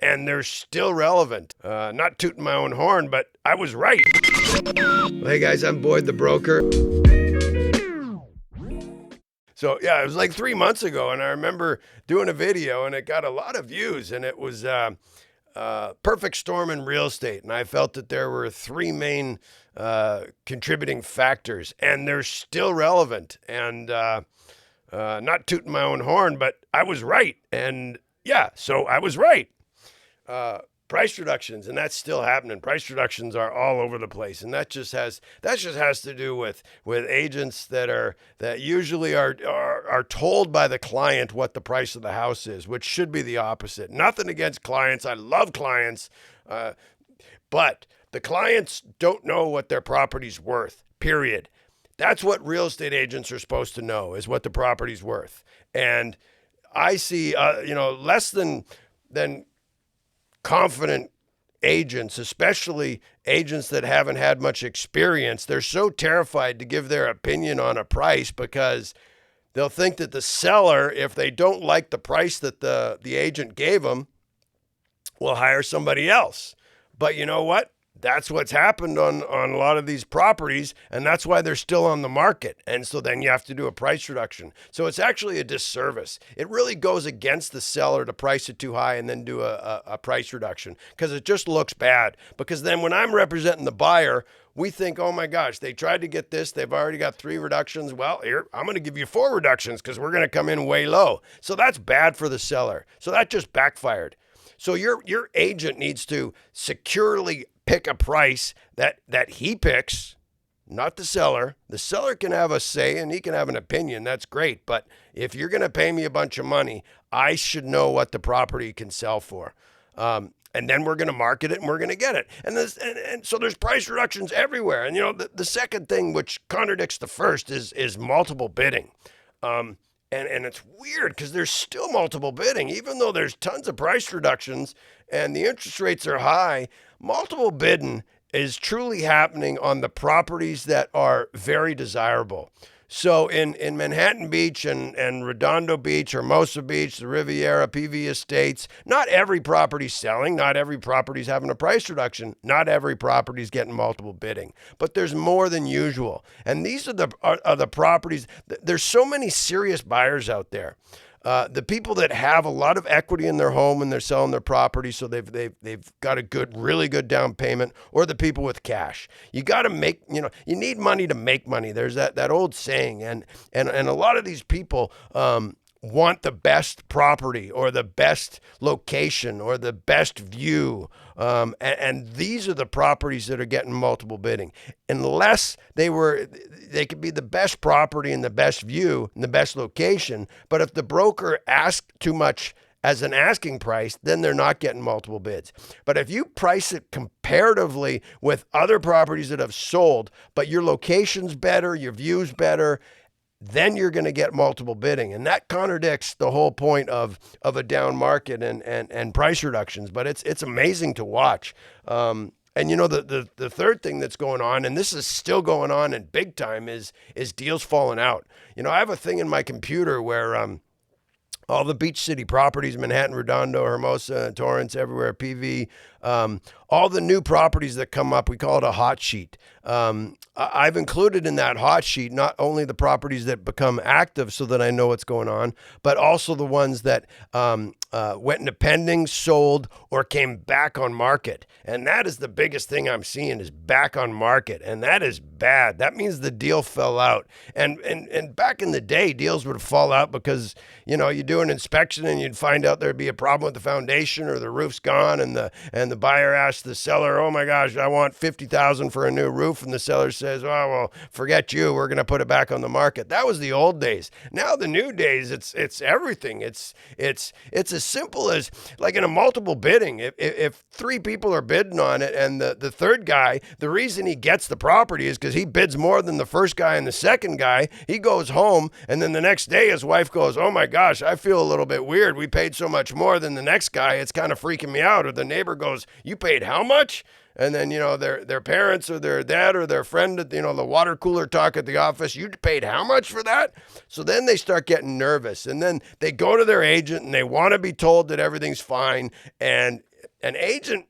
and they're still relevant. Not tooting my own horn, but I was right. Hey guys, I'm Boyd the broker. So yeah, it was like 3 months ago, and I remember doing a video, and it got a lot of views, and it was perfect storm in real estate. And I felt that there were three main contributing factors, and they're still relevant. And not tooting my own horn, but I was right. And yeah, so I was right. Price reductions, and that's still happening. Price reductions are all over the place, and that just has to do with agents that usually are told by the client what the price of the house is, which should be the opposite. Nothing against clients. I love clients, but the clients don't know what their property's worth, period. That's what real estate agents are supposed to know, is what the property's worth. And I see, less than confident agents, especially agents that haven't had much experience. They're so terrified to give their opinion on a price because they'll think that the seller, if they don't like the price that the agent gave them, will hire somebody else. But you know what? That's what's happened on a lot of these properties, and that's why they're still on the market. And so then you have to do a price reduction. So it's actually a disservice. It really goes against the seller to price it too high and then do a price reduction, because it just looks bad. Because then when I'm representing the buyer, we think, oh my gosh, they tried to get this. They've already got 3 reductions. Well, here, I'm going to give you 4 reductions because we're going to come in way low. So that's bad for the seller. So that just backfired. So your agent needs to securely pick a price that he picks, not the seller. The seller can have a say and he can have an opinion. That's great. But if you're going to pay me a bunch of money, I should know what the property can sell for. And then we're going to market it and we're going to get it. And so there's price reductions everywhere. And, the second thing, which contradicts the first, is multiple bidding. And it's weird because there's still multiple bidding, even though there's tons of price reductions and the interest rates are high. Multiple bidding is truly happening on the properties that are very desirable. So in Manhattan Beach and Redondo Beach, Hermosa Beach, the Riviera, PV Estates, not every property's selling. Not every property's having a price reduction. Not every property's getting multiple bidding. But there's more than usual. And these are the properties. There's so many serious buyers out there. The people that have a lot of equity in their home and they're selling their property, so they've got a really good down payment, or the people with cash. You got to make, you need money to make money. There's that old saying, and a lot of these people want the best property or the best location or the best view. And these are the properties that are getting multiple bidding. Unless they could be the best property and the best view and the best location. But if the broker asks too much as an asking price, then they're not getting multiple bids. But if you price it comparatively with other properties that have sold, but your location's better, your view's better, then you're going to get multiple bidding. And that contradicts the whole point of a down market and price reductions. But it's amazing to watch. And the third thing that's going on, and this is still going on in big time, is deals falling out. I have a thing in my computer where all the beach city properties, Manhattan, Redondo, Hermosa, Torrance, everywhere, PV, all the new properties that come up, we call it a hot sheet. I've included in that hot sheet not only the properties that become active so that I know what's going on, but also the ones that went into pending, sold, or came back on market. And that is the biggest thing I'm seeing, is back on market. And that is bad. That means the deal fell out. And back in the day, deals would fall out because, you do an inspection and you'd find out there'd be a problem with the foundation or the roof's gone, and the buyer asked the seller, oh my gosh, I want $50,000 for a new roof. And the seller says, oh, well, forget you. We're going to put it back on the market. That was the old days. Now the new days, it's everything. It's as simple as, like in a multiple bidding, if 3 people are bidding on it and the third guy, the reason he gets the property is because he bids more than the first guy and the second guy. He goes home, and then the next day his wife goes, oh my gosh, I feel a little bit weird. We paid so much more than the next guy. It's kind of freaking me out. Or the neighbor goes, you paid how much? And then, their parents or their dad or their friend at, the water cooler talk at the office, you paid how much for that? So then they start getting nervous, and then they go to their agent and they want to be told that everything's fine. And an agent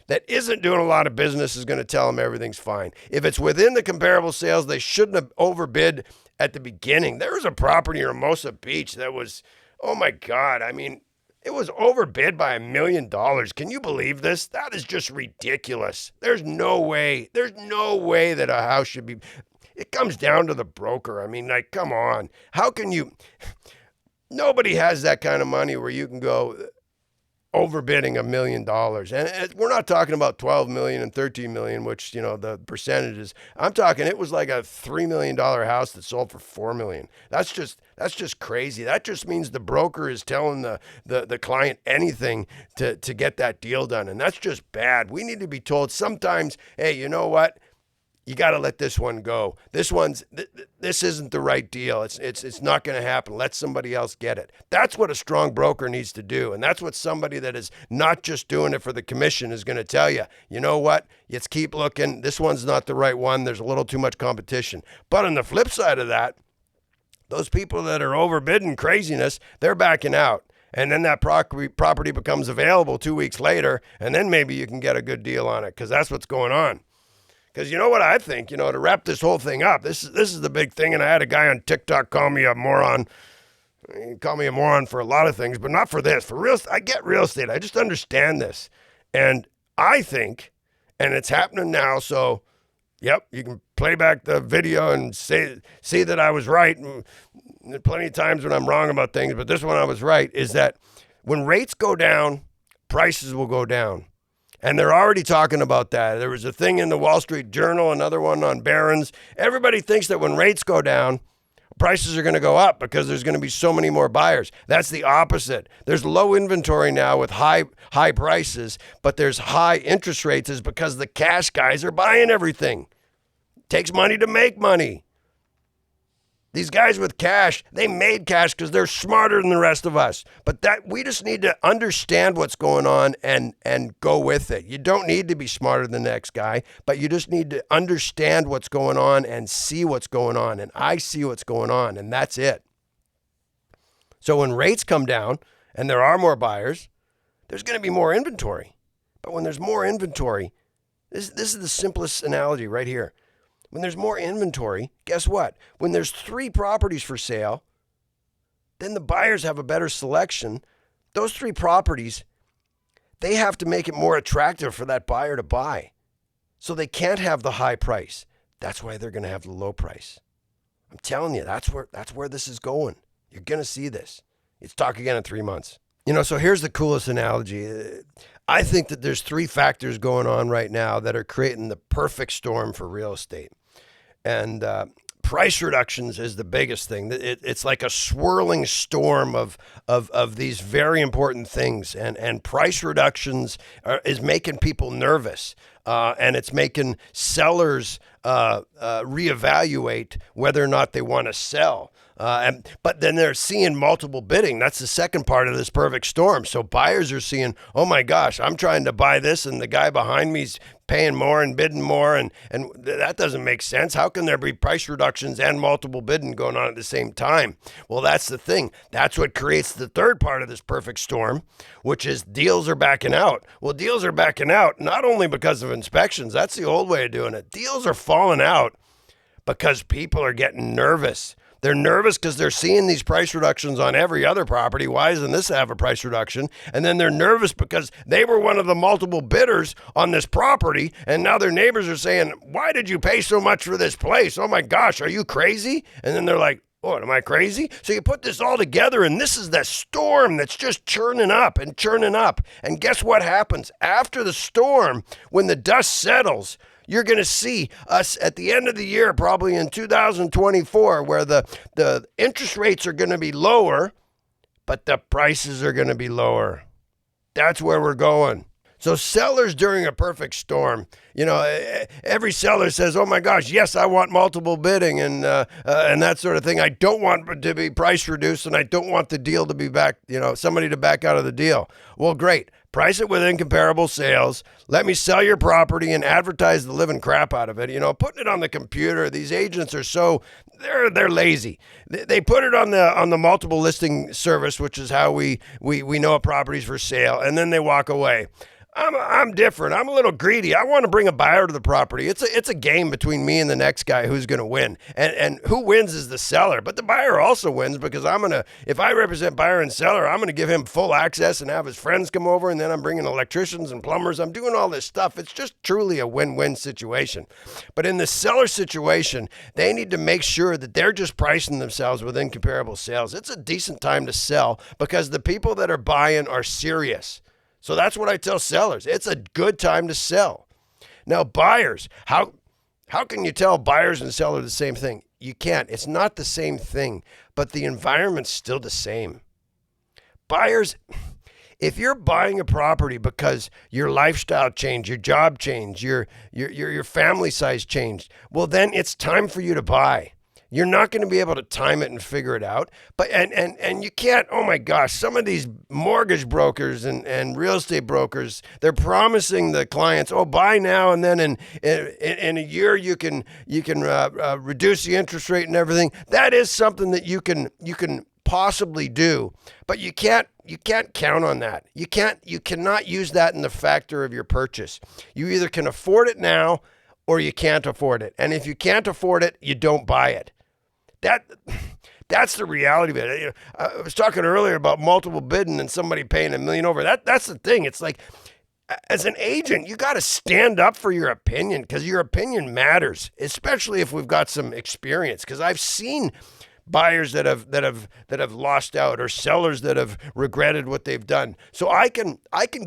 that isn't doing a lot of business is going to tell them everything's fine. If it's within the comparable sales, they shouldn't have overbid at the beginning. There was a property in Hermosa Beach that was, oh my God, I mean, it was overbid by $1 million. Can you believe this? That is just ridiculous. There's no way that a house should be. It comes down to the broker. I mean, like, come on. How can you? Nobody has that kind of money where you can go overbidding $1 million. And we're not talking about 12 million and 13 million, which, you know, the percentages. I'm talking, it was like a $3 million house that sold for 4 million. That's just crazy. That just means the broker is telling the client anything to get that deal done. And that's just bad. We need to be told sometimes, hey, you know what? You got to let this one go. This isn't the right deal. It's not going to happen. Let somebody else get it. That's what a strong broker needs to do. And that's what somebody that is not just doing it for the commission is going to tell you. You know what? Let's keep looking. This one's not the right one. There's a little too much competition. But on the flip side of that, those people that are overbidding craziness, they're backing out. And then that property becomes available 2 weeks later, and then maybe you can get a good deal on it, because that's what's going on. Because you know what I think, you know, to wrap this whole thing up, this is the big thing, and I had a guy on TikTok call me a moron. He called me a moron for a lot of things, but not for this. For real, I get real estate. I just understand this. And I think, and it's happening now, so, yep, you can play back the video and see that I was right. And plenty of times when I'm wrong about things, but this one I was right, is that when rates go down, prices will go down. And they're already talking about that. There was a thing in the Wall Street Journal, another one on Barron's. Everybody thinks that when rates go down, prices are going to go up because there's going to be so many more buyers. That's the opposite. There's low inventory now with high prices, but there's high interest rates is because the cash guys are buying everything. It takes money to make money. These guys with cash, they made cash because they're smarter than the rest of us. But that we just need to understand what's going on and go with it. You don't need to be smarter than the next guy, but you just need to understand what's going on and see what's going on. And I see what's going on, and that's it. So when rates come down and there are more buyers, there's going to be more inventory. But when there's more inventory, this is the simplest analogy right here. When there's more inventory, guess what? When there's 3 properties for sale, then the buyers have a better selection. Those 3 properties, they have to make it more attractive for that buyer to buy. So they can't have the high price. That's why they're going to have the low price. I'm telling you, that's where this is going. You're going to see this. Let's talk again in 3 months. You know, so here's the coolest analogy. I think that there's 3 factors going on right now that are creating the perfect storm for real estate. And price reductions is the biggest thing. It's like a swirling storm of these very important things. And price reductions is making people nervous. And it's making sellers reevaluate whether or not they want to sell. But then they're seeing multiple bidding. That's the second part of this perfect storm. So buyers are seeing, oh my gosh, I'm trying to buy this and the guy behind me's paying more and bidding more, and that doesn't make sense. How can there be price reductions and multiple bidding going on at the same time? Well, that's the thing. That's what creates the third part of this perfect storm, which is deals are backing out. Well, deals are backing out not only because of inspections. That's the old way of doing it. Deals are falling out because people are getting nervous. They're nervous because they're seeing these price reductions on every other property. Why doesn't this have a price reduction? And then they're nervous because they were one of the multiple bidders on this property, and now their neighbors are saying, why did you pay so much for this place? Oh my gosh, are you crazy? And then they're like, oh, am I crazy? So you put this all together, and this is that storm that's just churning up and churning up. And guess what happens? After the storm, when the dust settles, you're going to see us at the end of the year, probably in 2024, where the interest rates are going to be lower, but the prices are going to be lower. That's where we're going. So sellers during a perfect storm, you know, every seller says, oh my gosh, yes, I want multiple bidding and that sort of thing. I don't want it to be price reduced, and I don't want the deal to be back, you know, somebody to back out of the deal. Well, great. price it within comparable sales, let me sell your property and advertise the living crap out of it. Putting it on the computer, these agents are they're lazy. They put it on the multiple listing service, which is how we know a property's for sale, and then they walk away. I'm different. I'm a little greedy. I want to bring a buyer to the property. It's a game between me and the next guy who's going to win. And who wins is the seller. But the buyer also wins because if I represent buyer and seller, I'm going to give him full access and have his friends come over, and then I'm bringing electricians and plumbers. I'm doing all this stuff. It's just truly a win-win situation. But in the seller situation, they need to make sure that they're just pricing themselves within comparable sales. It's a decent time to sell because the people that are buying are serious. So that's what I tell sellers. It's a good time to sell. Now, buyers, how can you tell buyers and sellers the same thing? You can't. It's not the same thing, but the environment's still the same. Buyers, if you're buying a property because your lifestyle changed, your job changed, your family size changed, well, then it's time for you to buy. You're not going to be able to time it and figure it out. But and you can't, oh my gosh, some of these mortgage brokers and real estate brokers, they're promising the clients, oh, buy now, and then in a year you can reduce the interest rate and everything. That is something that you can possibly do, but you can't count on that. You cannot use that in the factor of your purchase. You either can afford it now or you can't afford it. And if you can't afford it, you don't buy it. That's the reality of it. I was talking earlier about multiple bidding and somebody paying $1 million over. That's the thing. It's like, as an agent, you got to stand up for your opinion because your opinion matters, especially if we've got some experience. Because I've seen buyers that have lost out or sellers that have regretted what they've done. So I can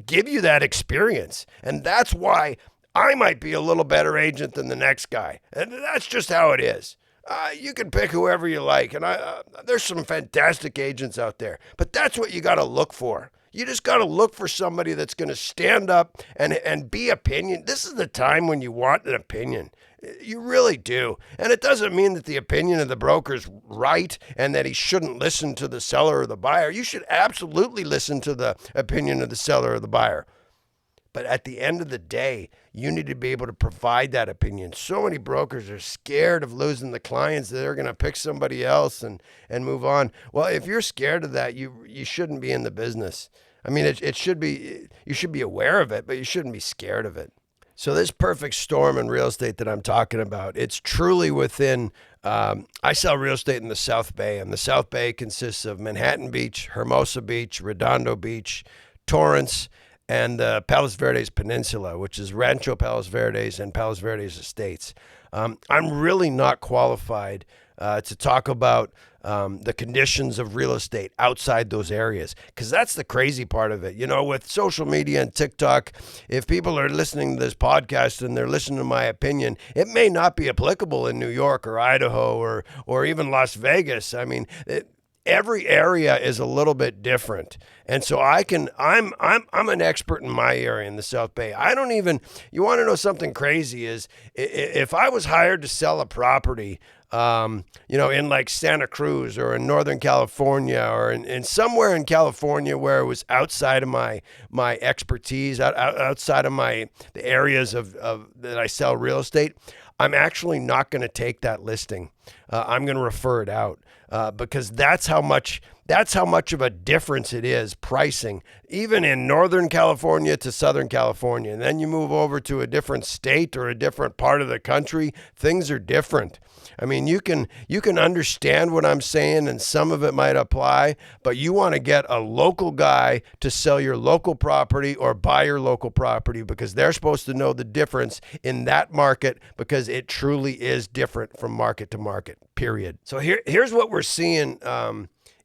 give you that experience, and that's why I might be a little better agent than the next guy. And that's just how it is. You can pick whoever you like, and there's some fantastic agents out there. But that's what you got to look for. You just got to look for somebody that's going to stand up and be opinion. This is the time when you want an opinion. You really do. And it doesn't mean that the opinion of the broker's right and that he shouldn't listen to the seller or the buyer. You should absolutely listen to the opinion of the seller or the buyer. But at the end of the day, you need to be able to provide that opinion. So many brokers are scared of losing the clients that they're going to pick somebody else and move on. Well, if you're scared of that, you shouldn't be in the business. I mean, it should be, you should be aware of it, but you shouldn't be scared of it. So this perfect storm in real estate that I'm talking about, it's truly within, I sell real estate in the South Bay, and the South Bay consists of Manhattan Beach, Hermosa Beach, Redondo Beach, Torrance, and Palos Verdes Peninsula, which is Rancho Palos Verdes and Palos Verdes Estates. I'm really not qualified to talk about the conditions of real estate outside those areas, because that's the crazy part of it. With social media and TikTok, if people are listening to this podcast and they're listening to my opinion, it may not be applicable in New York or Idaho or even Las Vegas. I mean, every area is a little bit different. And so I'm an expert in my area in the South Bay. You want to know something crazy is if I was hired to sell a property, in like Santa Cruz or in Northern California or in somewhere in California where it was outside of my expertise, outside of the areas of that I sell real estate, I'm actually not going to take that listing. I'm going to refer it out because that's how much of a difference it is pricing, even in Northern California to Southern California. And then you move over to a different state or a different part of the country, things are different. I mean, you can understand what I'm saying, and some of it might apply, but you want to get a local guy to sell your local property or buy your local property because they're supposed to know the difference in that market because it truly is different from market to market, period. So here's what we're seeing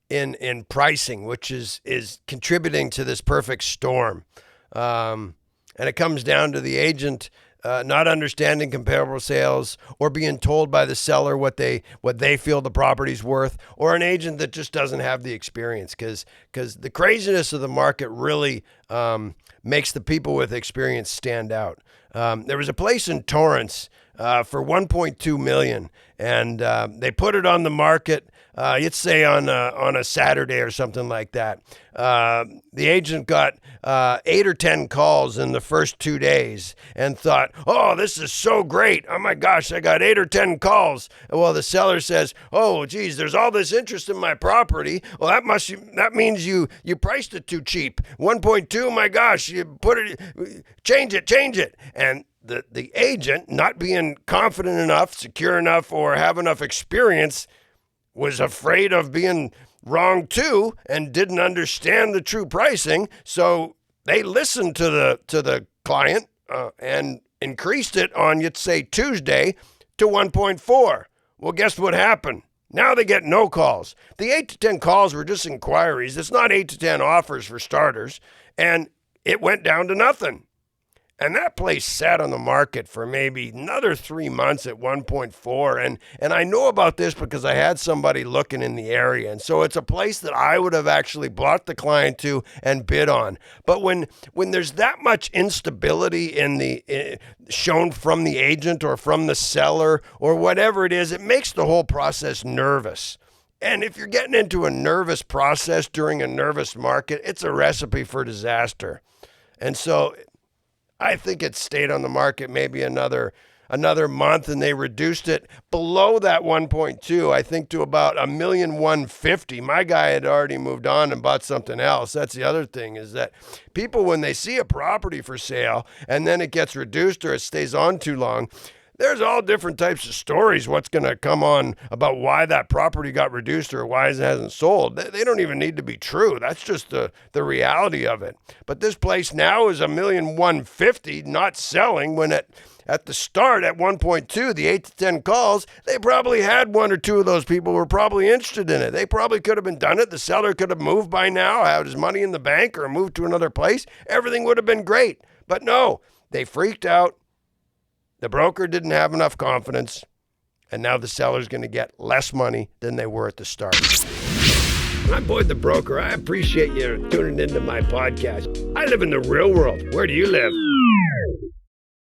in pricing, which is contributing to this perfect storm. And it comes down to the agent not understanding comparable sales or being told by the seller what they feel the property's worth, or an agent that just doesn't have the experience, because the craziness of the market really makes the people with experience stand out. There was a place in Torrance for $1.2 million, and they put it on the market you'd say on a Saturday or something like that. The agent got 8 or 10 calls in the first 2 days and thought, oh, this is so great. Oh my gosh, I got 8 or 10 calls. Well, the seller says, oh, geez, there's all this interest in my property. Well, that means you priced it too cheap. 1.2, my gosh, you change it. And the agent, not being confident enough, secure enough, or have enough experience, was afraid of being wrong too and didn't understand the true pricing. So they listened to the client and increased it on, you'd say, Tuesday to 1.4. Well, guess what happened? Now they get no calls. The 8 to 10 calls were just inquiries. It's not 8 to 10 offers for starters. And it went down to nothing. And that place sat on the market for maybe another 3 months at 1.4. And I know about this because I had somebody looking in the area. And so it's a place that I would have actually brought the client to and bid on. But when there's that much instability shown from the agent or from the seller or whatever it is, it makes the whole process nervous. And if you're getting into a nervous process during a nervous market, it's a recipe for disaster. And so I think it stayed on the market maybe another month, and they reduced it below that 1.2, I think, to about $1,150,000. My guy had already moved on and bought something else. That's the other thing, is that people, when they see a property for sale and then it gets reduced or it stays on too long, there's all different types of stories what's going to come on about why that property got reduced or why it hasn't sold. They don't even need to be true. That's just the reality of it. But this place now is $1,150,000 not selling, when at the start at 1.2, the 8 to 10 calls, they probably had 1 or 2 of those people were probably interested in it. They probably could have been done it. The seller could have moved by now, had his money in the bank or moved to another place. Everything would have been great. But no, they freaked out. The broker didn't have enough confidence, and now the seller's going to get less money than they were at the start. I'm Boyd the Broker. I appreciate you tuning into my podcast. I live in the real world. Where do you live?